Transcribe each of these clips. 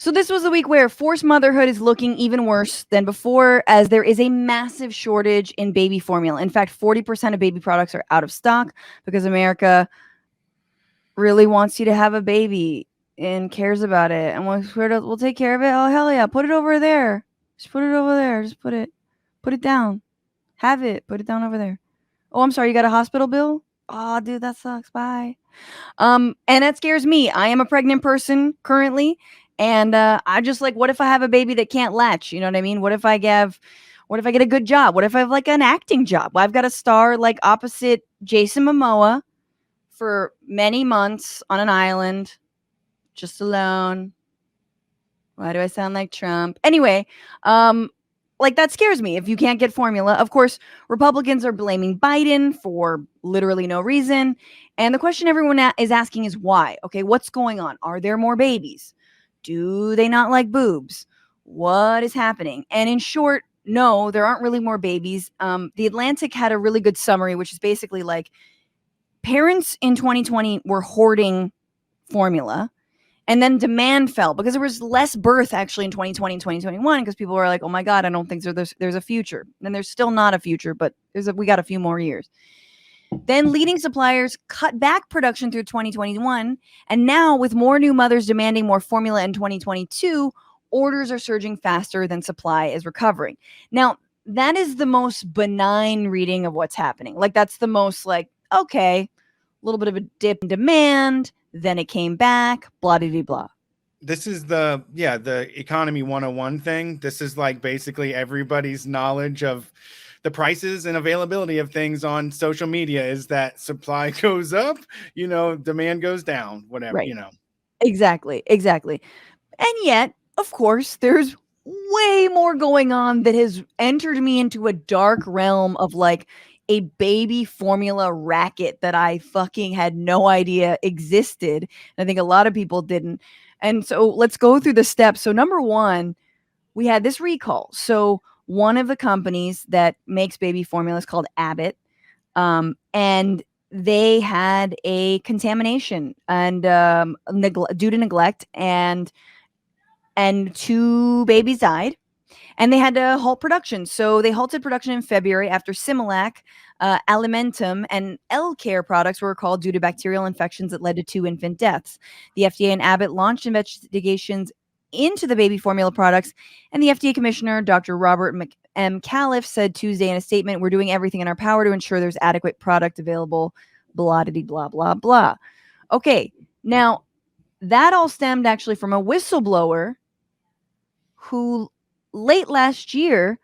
So this was the week where forced motherhood is looking even worse than before, as there is a massive shortage in baby formula. In fact, 40% of baby products are out of stock because America really wants you to have a baby and cares about it, and we'll take care of it. Oh, hell yeah, put it over there. Just put it over there. Just put it down. Have it. Put it down over there. Oh, I'm sorry. You got a hospital bill? Oh, dude, that sucks. Bye. And that scares me. I am a pregnant person currently, and I just like, what if I have a baby that can't latch? You know what I mean? What if I get a good job? What if I have like an acting job? Well, I've got a star like opposite Jason Momoa for many months on an island, just alone. Why do I sound like Trump? Anyway, like that scares me if you can't get formula. Of course, Republicans are blaming Biden for literally no reason. And the question everyone is asking is why? Okay, what's going on? Are there more babies? Do they not like boobs? What is happening? And in short, no, there aren't really more babies. The Atlantic had a really good summary, which is basically like parents in 2020 were hoarding formula. And then demand fell because there was less birth actually in 2020 and 2021 because people were like, oh my God, I don't think there's a future. And there's still not a future, but we got a few more years. Then leading suppliers cut back production through 2021. And now with more new mothers demanding more formula in 2022, orders are surging faster than supply is recovering. Now, that is the most benign reading of what's happening. Like that's the most like, okay, a little bit of a dip in demand. Then it came back, blah, blah, blah. This is the economy 101 thing. This is like basically everybody's knowledge of the prices and availability of things on social media is that supply goes up, demand goes down, whatever, Right. Exactly. And yet, of course, there's way more going on that has entered me into a dark realm of like a baby formula racket that I fucking had no idea existed. And I think a lot of people didn't. And so let's go through the steps. So number one, we had this recall. So one of the companies that makes baby formula is called Abbott. And they had a contamination and due to neglect, and 2 babies died, and they had to halt production. So they halted production in February after Similac, Alimentum, and L-Care products were recalled due to bacterial infections that led to 2 infant deaths. The FDA and Abbott launched investigations into the baby formula products, and the FDA commissioner, Dr. Robert M. Califf, said Tuesday in a statement, "We're doing everything in our power to ensure there's adequate product available, blah, blah, blah, blah." Okay, now that all stemmed actually from a whistleblower who late last year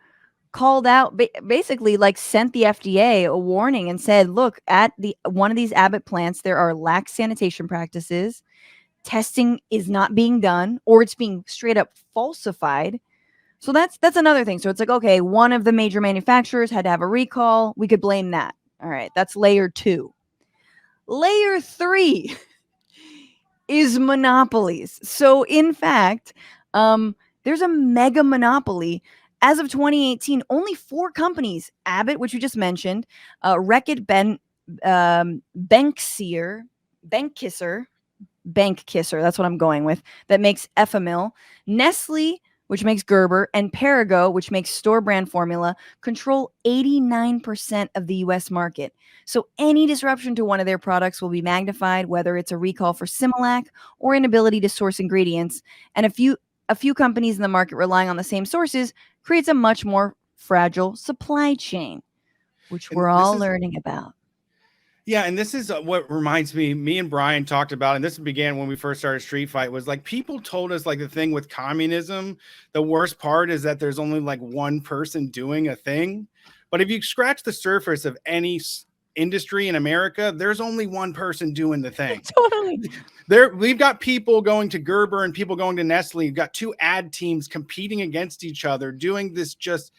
called out, basically like sent the FDA a warning and said, look, at one of these Abbott plants, there are lax sanitation practices. Testing is not being done, or it's being straight up falsified. So that's another thing. So it's like, okay, one of the major manufacturers had to have a recall. We could blame that. All right, that's layer 2. Layer 3 is monopolies. So in fact, there's a mega monopoly. As of 2018, only 4 companies, Abbott, which we just mentioned, Reckitt Bank-Kisser, that's what I'm going with, that makes Efamil, Nestle, which makes Gerber, and Perrigo, which makes store brand formula, control 89% of the US market. So any disruption to one of their products will be magnified, whether it's a recall for Similac or inability to source ingredients. And a few companies in the market relying on the same sources creates a much more fragile supply chain, which we're all learning about. Yeah, and this is what reminds me and Brian talked about, and this began when we first started Street Fight, was like people told us like the thing with communism, the worst part is that there's only like one person doing a thing. But if you scratch the surface of any industry in America, there's only one person doing the thing. Totally. We've got people going to Gerber and people going to Nestle. You've got 2 ad teams competing against each other, doing this just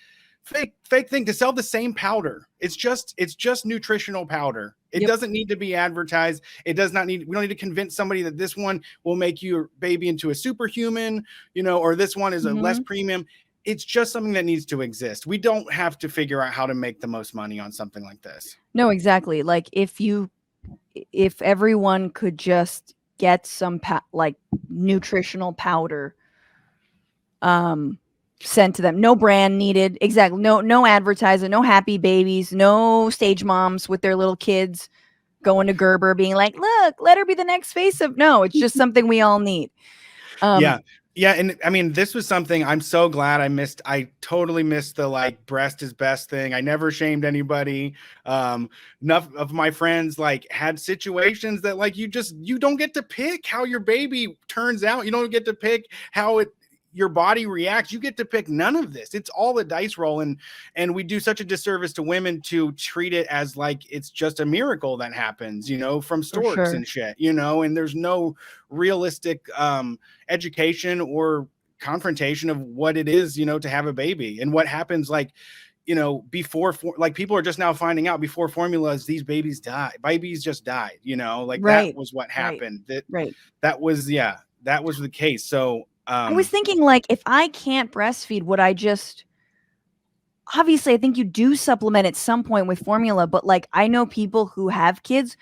fake thing to sell the same powder. It's just nutritional powder. It doesn't need to be advertised. We don't need to convince somebody that this one will make your baby into a superhuman, or this one is a less premium. It's just something that needs to exist. We don't have to figure out how to make the most money on something like this. No, exactly. Like if everyone could just get some like nutritional powder sent to them. No brand needed. Exactly. No advertising, no happy babies, no stage moms with their little kids going to Gerber being like, look, let her be the next face of. No, it's just something we all need. Yeah. Yeah. And I mean, this was something I'm so glad I missed. I totally missed the like breast is best thing. I never shamed anybody. Enough of my friends like had situations that like you don't get to pick how your baby turns out. You don't get to pick how your body reacts. You get to pick none of this. It's all a dice roll. And we do such a disservice to women to treat it as like it's just a miracle that happens, from storks and shit, and there's no realistic education or confrontation of what it is, to have a baby and what happens like, before like people are just now finding out before formulas, these babies just died, like that was what happened. That was the case. So I was thinking like, if I can't breastfeed, would I just, obviously I think you do supplement at some point with formula, but like I know people who have kids,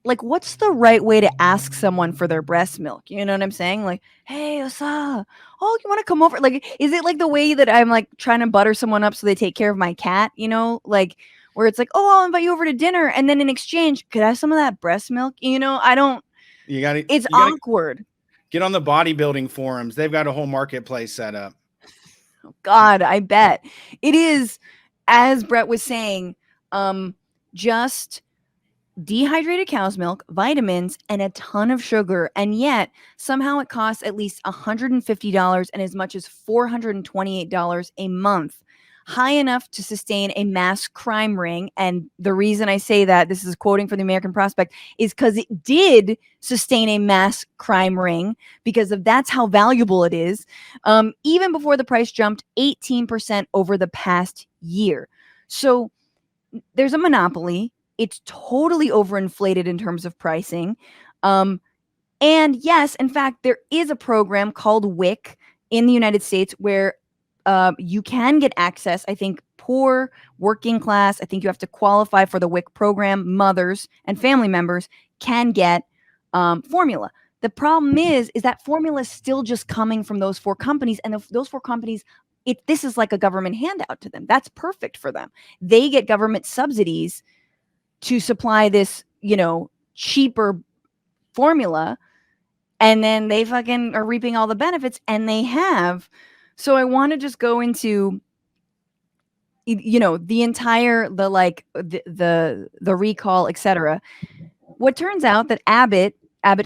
like what's the right way to ask someone for their breast milk? You know what I'm saying? Like, hey, Osa, oh, you want to come over? Like, is it like the way that I'm like trying to butter someone up so they take care of my cat, like where it's like, oh, I'll invite you over to dinner. And then in exchange, could I have some of that breast milk? I don't, it's awkward. Get on the bodybuilding forums. They've got a whole marketplace set up. God, I bet. It is, as Brett was saying, just dehydrated cow's milk, vitamins, and a ton of sugar. And yet, somehow it costs at least $150 and as much as $428 a month. High enough to sustain a mass crime ring. And the reason I say that, this is quoting from the American Prospect, is because it did sustain a mass crime ring because of that's how valuable it is. Even before the price jumped 18% over the past year. So there's a monopoly. It's totally overinflated in terms of pricing. And yes, in fact, there is a program called WIC in the United States where you can get access. I think poor, working class, I think you have to qualify for the WIC program. Mothers and family members can get formula. The problem is that formula is still just coming from those 4 companies. And those 4 companies, this is like a government handout to them. That's perfect for them. They get government subsidies to supply this, cheaper formula. And then they fucking are reaping all the benefits, and they have. So I want to just go into, the entire, the recall, etc. What turns out that Abbott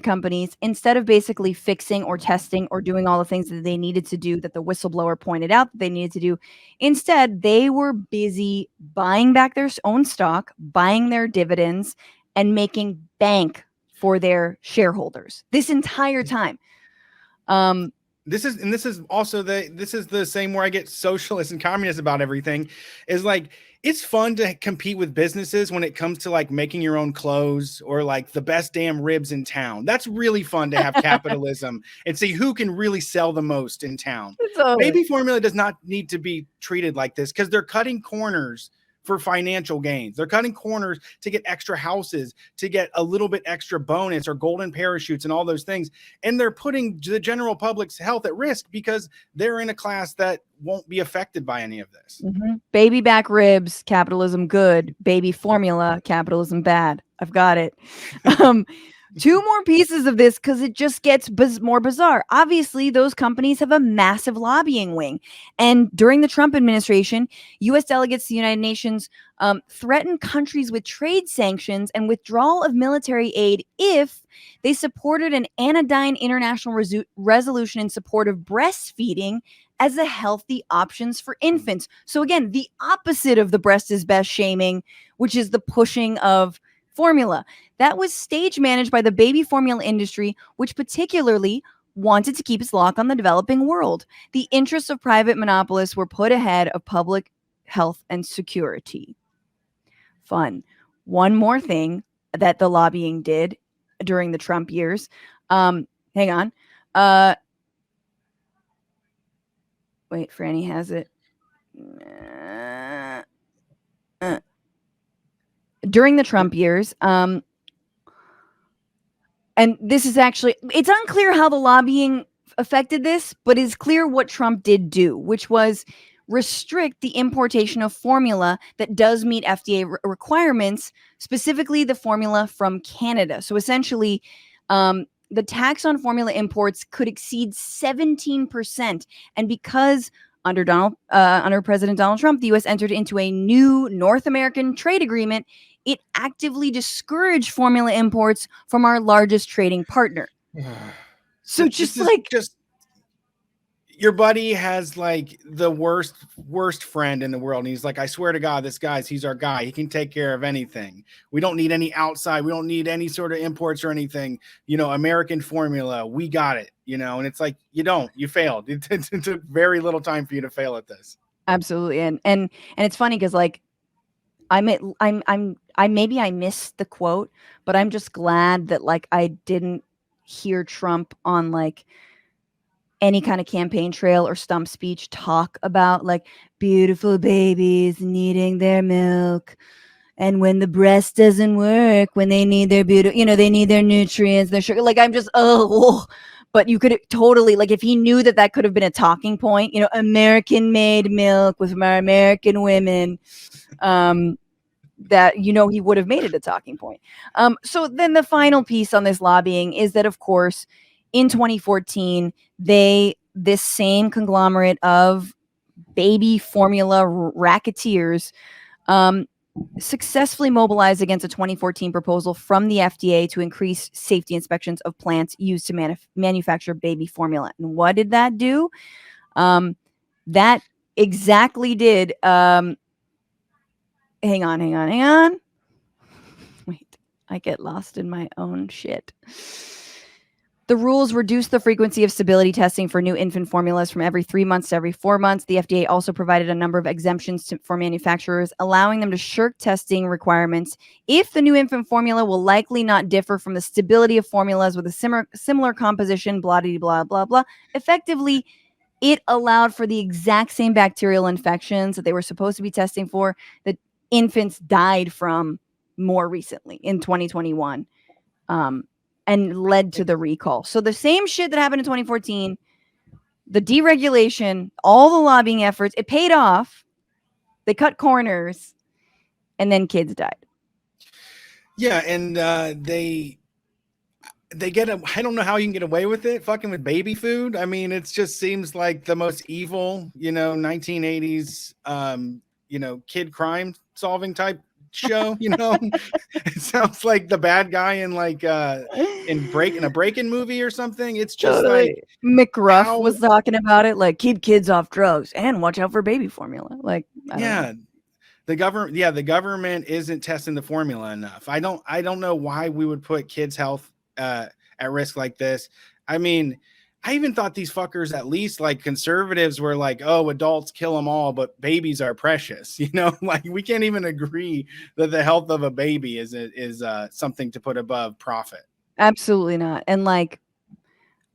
companies, instead of basically fixing or testing or doing all the things that they needed to do that the whistleblower pointed out that they needed to do, instead they were busy buying back their own stock, buying their dividends, and making bank for their shareholders this entire time. This is also the same where I get socialist and communist about everything, is like it's fun to compete with businesses when it comes to like making your own clothes or like the best damn ribs in town. That's really fun to have capitalism and see who can really sell the most in town. Baby formula does not need to be treated like this because they're cutting corners for financial gains. They're cutting corners to get extra houses, to get a little bit extra bonus or golden parachutes and all those things. And they're putting the general public's health at risk because they're in a class that won't be affected by any of this. Mm-hmm. Baby back ribs, capitalism good. Baby formula, capitalism bad. I've got it. 2 more pieces of this because it just gets more bizarre. Obviously, those companies have a massive lobbying wing. And during the Trump administration, U.S. delegates to the United Nations threatened countries with trade sanctions and withdrawal of military aid if they supported an anodyne international resolution in support of breastfeeding as a healthy options for infants. So again, the opposite of the breast is best shaming, which is the pushing of formula. That was stage managed by the baby formula industry, which particularly wanted to keep its lock on the developing world. The interests of private monopolists were put ahead of public health and security. Fun. One more thing that the lobbying did during the Trump years. Hang on. Wait, Franny has it. During the Trump years, and this is actually, it's unclear how the lobbying affected this, but it's clear what Trump did do, which was restrict the importation of formula that does meet FDA requirements, specifically the formula from Canada. So essentially, the tax on formula imports could exceed 17%. And because under President Donald Trump, the U.S. entered into a new North American trade agreement, it actively discouraged formula imports from our largest trading partner. So This is just your buddy has like the worst friend in the world, and he's like, I swear to God, he's our guy. He can take care of anything. We don't need any outside. We don't need any sort of imports or anything. American formula. We got it. And it's like you failed. It took very little time for you to fail at this. Absolutely, and it's funny because like I maybe I missed the quote, but I'm just glad that like I didn't hear Trump on like any kind of campaign trail or stump speech talk about like beautiful babies needing their milk, and when the breast doesn't work, when they need their they need their nutrients, their sugar. Like I'm just but you could totally like if he knew that could have been a talking point, American made milk with our American women, that he would have made it a talking point. So then the final piece on this lobbying is that, of course, in 2014, this same conglomerate of baby formula racketeers successfully mobilized against a 2014 proposal from the FDA to increase safety inspections of plants used to manufacture baby formula. And what did that do? That exactly did. Hang on. Wait, I get lost in my own shit. The rules reduce the frequency of stability testing for new infant formulas from every 3 months to every 4 months. The FDA also provided a number of exemptions for manufacturers, allowing them to shirk testing requirements if the new infant formula will likely not differ from the stability of formulas with a similar composition, blah, blah, blah, blah. Effectively, it allowed for the exact same bacterial infections that they were supposed to be testing for that infants died from more recently in 2021. And led to the recall. So the same shit that happened in 2014, the deregulation, all the lobbying efforts, it paid off. They cut corners, and then kids died. Yeah, and they get I don't know how you can get away with it, fucking with baby food. I mean, it just seems like the most evil, 1980s, kid crime solving type show. It sounds like the bad guy in like in a break-in movie or something. It's just totally. Like McRuff was talking about it, like keep kids off drugs and watch out for baby formula. Like the government isn't testing the formula enough. I don't know why we would put kids' health at risk like this. I mean, I even thought these fuckers, at least like conservatives, were like, oh, adults kill them all, but babies are precious. Like we can't even agree that the health of a baby is something to put above profit. Absolutely not. And like,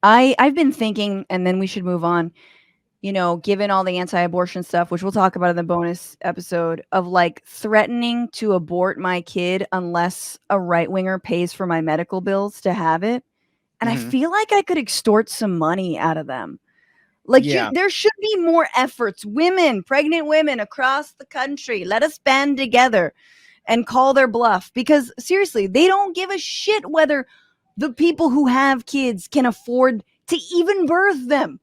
I've been thinking, and then we should move on, given all the anti-abortion stuff, which we'll talk about in the bonus episode, of like threatening to abort my kid unless a right-winger pays for my medical bills to have it. And I feel like I could extort some money out of them. Like there should be more efforts. Pregnant women across the country, let us band together and call their bluff. Because seriously, they don't give a shit whether the people who have kids can afford to even birth them.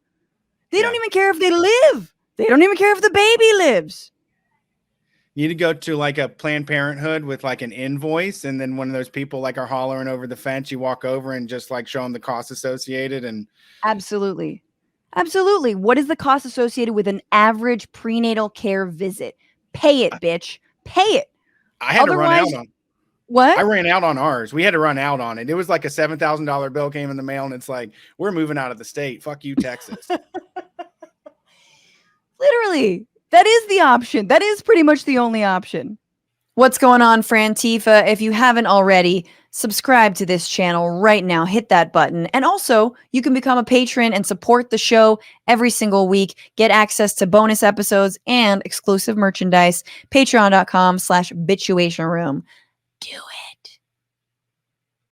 They don't even care if they live. They don't even care if the baby lives. You need to go to like a Planned Parenthood with like an invoice, and then one of those people like are hollering over the fence. You walk over and just like show them the costs associated. And absolutely. What is the cost associated with an average prenatal care visit? Pay it, bitch. Pay it. I had to run out on what? I ran out on ours. We had to run out on it. It was like a $7,000 bill came in the mail, and it's like, we're moving out of the state. Fuck you, Texas. Literally. That is the option. That is pretty much the only option. What's going on, Frantifa? If you haven't already, subscribe to this channel right now. Hit that button. And also, you can become a patron and support the show every single week. Get access to bonus episodes and exclusive merchandise. Patreon.com/Bitchuation Room. Do